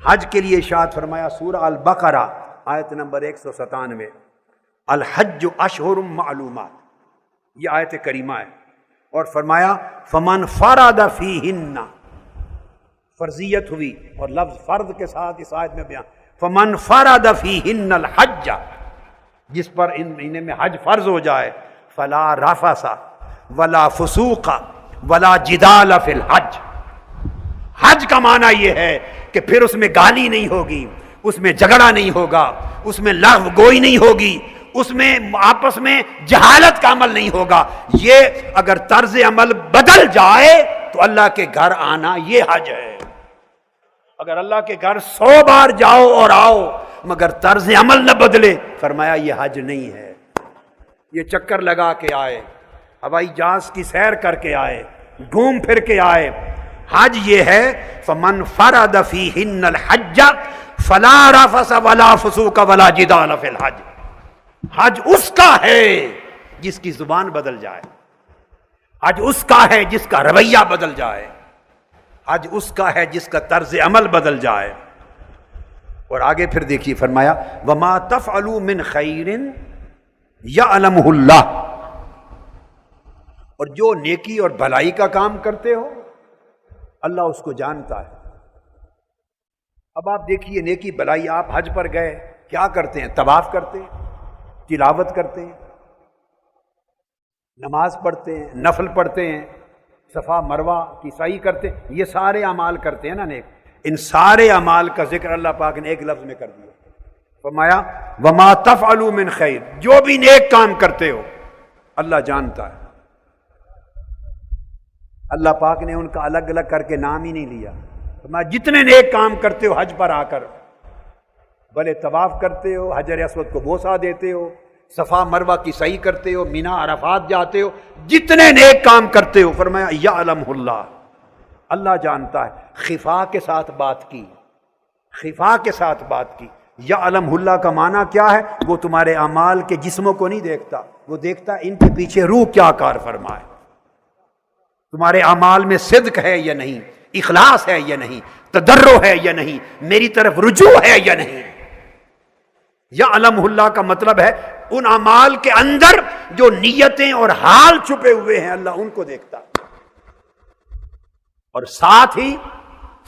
حج کے لیے ارشاد فرمایا سورہ البقرہ آیت نمبر 197، الحج اشہر معلومات، یہ آیت کریمہ ہے، اور فرمایا فمن فرض فیہن، فرضیت ہوئی اور لفظ فرض کے ساتھ اس آیت میں بیان، فمن فرض فیہن الحج، جس پر ان مہینے میں حج فرض ہو جائے، فلا رفث ولا فسوق ولا جدال فی الحج۔ حج کا معنی یہ ہے کہ پھر اس میں گالی نہیں ہوگی، اس میں جھگڑا نہیں ہوگا، اس میں لغو گوئی نہیں ہوگی، اس میں آپس میں جہالت کا عمل نہیں ہوگا۔ یہ اگر طرز عمل بدل جائے تو اللہ کے گھر آنا یہ حج ہے۔ اگر اللہ کے گھر 100 بار جاؤ اور آؤ مگر طرز عمل نہ بدلے، فرمایا یہ حج نہیں ہے۔ یہ چکر لگا کے آئے، ہوائی جہاز کی سیر کر کے آئے، گھوم پھر کے آئے، حج یہ ہے فمن فرض فیہن الحج فلا رفث ولا فسوق ولا جدال فی الحج۔ حج اس کا ہے جس کی زبان بدل جائے، حج اس کا ہے جس کا رویہ بدل جائے، حج اس کا ہے جس کا طرز عمل بدل جائے۔ اور آگے پھر دیکھیے فرمایا وما تفعلوا من خیر یعلمہ اللہ، اور جو نیکی اور بھلائی کا کام کرتے ہو اللہ اس کو جانتا ہے۔ اب آپ دیکھیے نیکی بھلائی، آپ حج پر گئے کیا کرتے ہیں؟ طواف کرتے ہیں، تلاوت کرتے ہیں، نماز پڑھتے ہیں، نفل پڑھتے ہیں، صفا مروہ کی سعی کرتے ہیں، یہ سارے اعمال کرتے ہیں نا نیک۔ ان سارے اعمال کا ذکر اللہ پاک نے ایک لفظ میں کر دیا، فرمایا وما تفعلوا من خیر، جو بھی نیک کام کرتے ہو اللہ جانتا ہے۔ اللہ پاک نے ان کا الگ الگ کر کے نام ہی نہیں لیا، فرمایا جتنے نیک کام کرتے ہو حج پر آ کر، بھلے طواف کرتے ہو، حجر اسود کو بوسہ دیتے ہو، صفا مروہ کی سعی کرتے ہو، مینا عرفات جاتے ہو، جتنے نیک کام کرتے ہو فرمایا یعلمہ اللہ، اللہ جانتا ہے۔ خفا کے ساتھ بات کی، خفا کے ساتھ بات کی۔ یعلمہ اللہ کا معنی کیا ہے؟ وہ تمہارے اعمال کے جسموں کو نہیں دیکھتا، وہ دیکھتا ہے ان کے پیچھے روح کیا کار فرمائے، تمہارے اعمال میں صدق ہے یا نہیں، اخلاص ہے یا نہیں، تضرع ہے یا نہیں، میری طرف رجوع ہے یا نہیں۔ یعلمہ اللہ کا مطلب ہے ان اعمال کے اندر جو نیتیں اور حال چھپے ہوئے ہیں اللہ ان کو دیکھتا، اور ساتھ ہی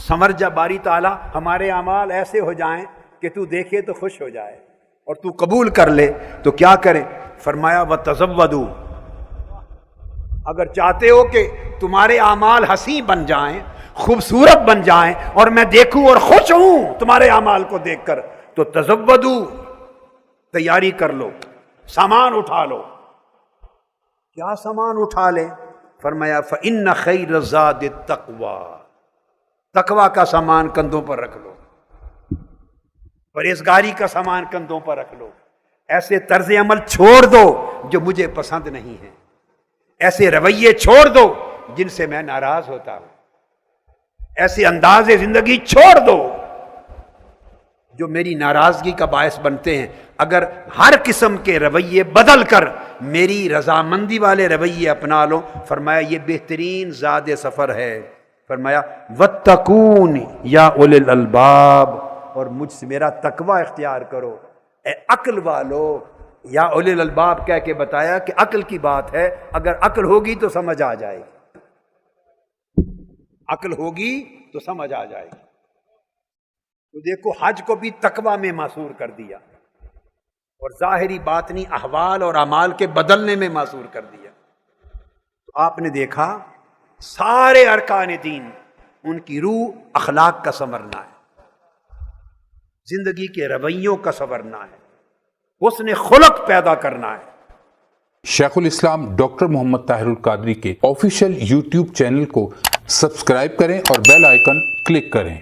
سمر جا باری تعالیٰ ہمارے اعمال ایسے ہو جائیں کہ تو دیکھے تو خوش ہو جائے اور تو قبول کر لے تو کیا کرے؟ فرمایا وَتَزَوَّدُوا، اگر چاہتے ہو کہ تمہارے اعمال حسین بن جائیں، خوبصورت بن جائیں اور میں دیکھوں اور خوش ہوں تمہارے اعمال کو دیکھ کر، تو تزودو، تیاری کر لو، سامان اٹھا لو۔ کیا سامان اٹھا لے؟ فرمایا فإن خیر الزاد التقوی، تقوی کا سامان کندھوں پر رکھ لو، پرہیزگاری کا سامان کندھوں پر رکھ لو، ایسے طرز عمل چھوڑ دو جو مجھے پسند نہیں ہے، ایسے رویے چھوڑ دو جن سے میں ناراض ہوتا ہوں، ایسے انداز زندگی چھوڑ دو جو میری ناراضگی کا باعث بنتے ہیں۔ اگر ہر قسم کے رویے بدل کر میری رضامندی والے رویے اپنا لو، فرمایا یہ بہترین زاد سفر ہے۔ فرمایا واتقون یا اولی الالباب، اور مجھ سے میرا تقوی اختیار کرو اے عقل والو۔ یا اولی الالباب کہہ کے بتایا کہ عقل کی بات ہے، اگر عقل ہوگی تو سمجھ آ جائے گی، عقل ہوگی تو سمجھ آ جائے گی۔ تو دیکھو حج کو بھی تقوی میں معصور کر دیا اور ظاہری باطنی احوال اور اعمال کے بدلنے میں معصور کر دیا۔ تو آپ نے دیکھا سارے ارکان دین ان کی روح اخلاق کا سنورنا ہے، زندگی کے رویوں کا سنورنا ہے، حسن خلق پیدا کرنا ہے۔ شیخ الاسلام ڈاکٹر محمد طاہر القادری کے آفیشیل یوٹیوب چینل کو سبسکرائب کریں اور بیل آئیکن کلک کریں۔